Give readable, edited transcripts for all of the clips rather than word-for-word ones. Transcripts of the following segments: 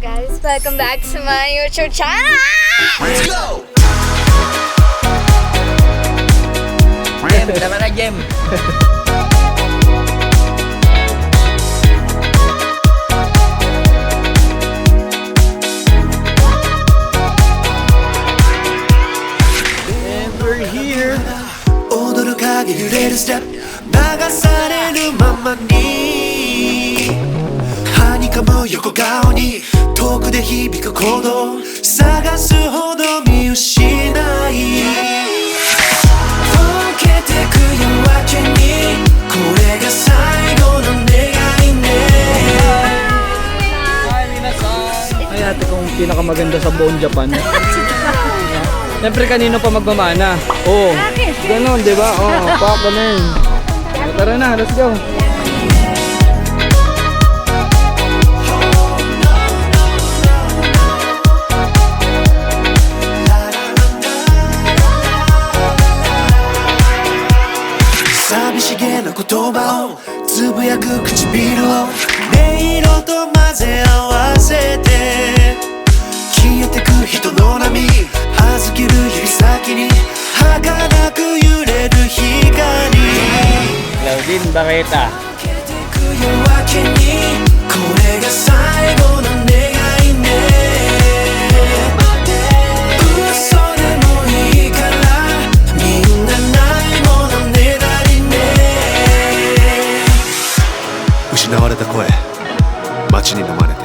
guys, welcome back to my YouTube channel! Let's go! Jem, tama na Jem. And we're here. 踊る影揺れるステップ流されるままにはにかむ横顔に遠くで響く鼓動探すほど見失い溶けてく夜明けにこれが最後の願いね。 Ay ate kong pinakamaganda sa buong Japan. Siyempre kanino pa magmamana? Oo. Ganon, di ba? Oo, pak ganun. Tara na, let's go. Sabishige na kotoba o tsubuyaku kuchibiru o 音色と混ぜ合わせて消えてく人の波預ける指先に儚く揺れる光 Claudine Barreta. 溶けてく夜明けにこれが最後の願いね。嘘でもいいからみんなないものねだりね。失われた声街に飲まれて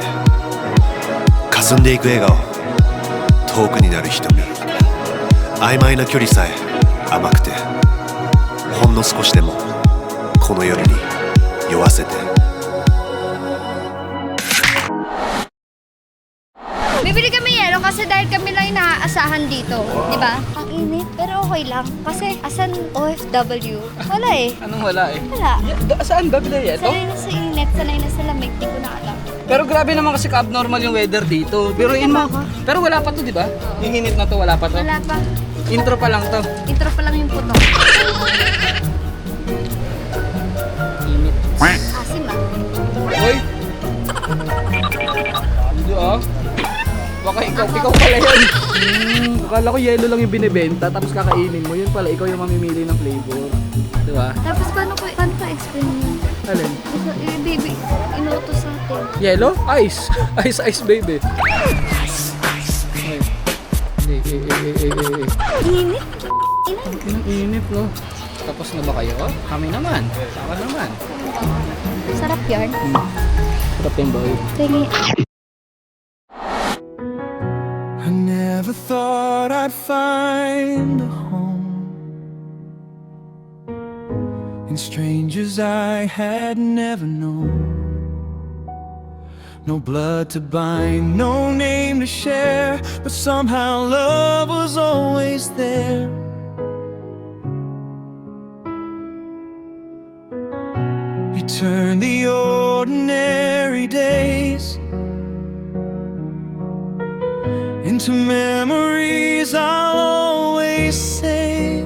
霞んでいく笑顔遠くになる瞳曖昧な距離さえ甘くてほんの少しでもこの夜に酔わせて Bibili kami yelo kasi dahil kami lang yung naaasahan dito, di ba? Ang init, pero okay lang. Kasi asan OFW? Wala eh. Anong wala eh? Wala. Saan ba bilay ito? Sanay na sa init, sanay na sa lamig, di ko na alam. Pero grabe naman kasi ka-abnormal yung weather dito. Pero pero wala pa to, di ba? Yung init na to, wala pa to. Wala pa. Intro pa lang to. Intro pa lang yung puto. Init. Asim ah. Hoy! Hindi ah. Baka ikaw pala yun. Akala ko yelo lang yung binibenta tapos kakainin mo. Yun pala, ikaw yung mamimili ng flavor. Di ba? Tapos paano pa explain yun? Alin? Eh, baby, inuutos sa atin. Yelo? Ice. Ice baby. Init? Ilan? Ang init no. Tapos na ba kayo? Kami naman. Sama naman. Sarap yarn. Sarap yung boy. Tingin. I never thought I'd find a home in strangers I had never known. No blood to bind, no name to share, but somehow love was always there. You turned the ordinary days into memories I'll always save.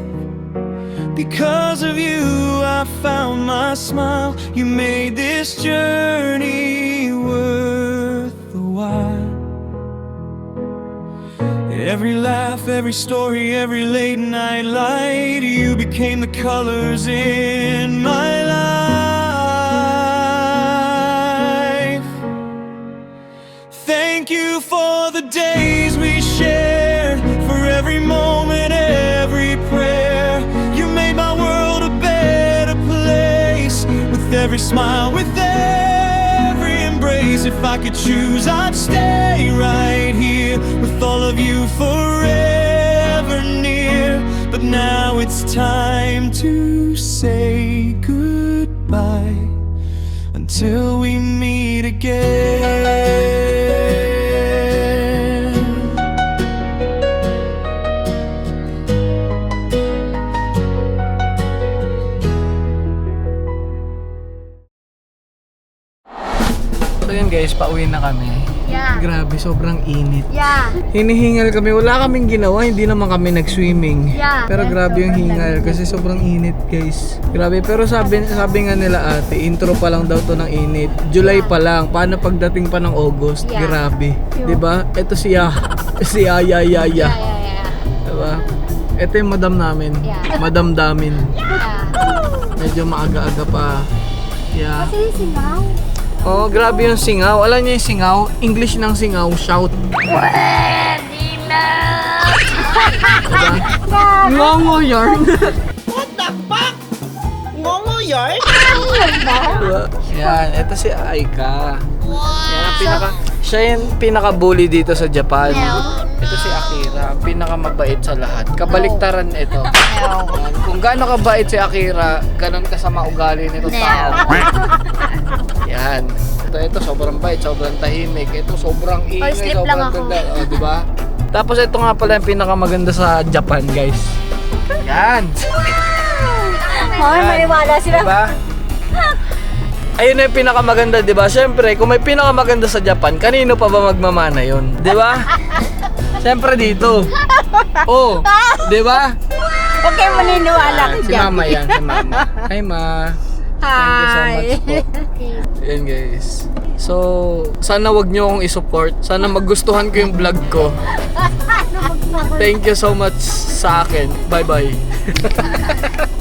Because of you I found my smile. You made this journey worth the while. Every laugh, every story, every late night light, you became the colors in my life. Thank you for the days we shared, for every moment, every prayer. You made my world a better place, with every smile, with every embrace. If I could choose, I'd stay right here, with all of you forever near. But now it's time to say goodbye, until we meet again. So yun guys, pauwi na kami. Yeah. grabe, sobrang init. Yeah. Hinihingal kami, wala kaming ginawa, hindi naman kami nag-swimming. Yeah. Pero grabe yung hingal kasi sobrang init, guys. Grabe, pero sabi nga nila ate, intro pa lang daw to ng init. July pa lang, paano pagdating pa ng August? Yeah. Grabe. 'Di ba? Ito siya. Si Aya. Yeah. Diba? Ito yung madam namin. Yeah. Madam damin. Yeah. Medyo maaga-aga pa. Yeah. Kasi singaw. Oh, grabe yung singaw. Alam niyo yung singaw? English ng singaw, shout. Pwede na! Ngongo yarn. Diba? Yan, ito si Aika. Yan, siya yung pinaka-bully dito sa Japan. Ito si Akira, ang pinakamabait sa lahat. Kabaliktaran ito. Yan, kung gaano kabait si Akira, ganon kasama ugali nito tao. Yan. Ito sobrang bait, sobrang tahimik. Ito sobrang ingay, First slip lang sobrang ako. ganda. Oh, di ba? Tapos ito nga pala yung pinakamaganda sa Japan, guys. Yan. Hoy, maniwala sila. Diba? Ayun na yung pinakamaganda, di ba? Siyempre, kung may pinakamaganda sa Japan, kanino pa ba magmamana yun? Di ba? Siyempre dito. Oh, di ba? Huwag kayo maniniwala ka Si dyan. Mama yan, si Mama. Hi, Ma. Thank you so much po. Yan, guys. So, sana wag nyo akong isupport. Sana magustuhan ko yung vlog ko. Thank you so much sa akin. Bye-bye.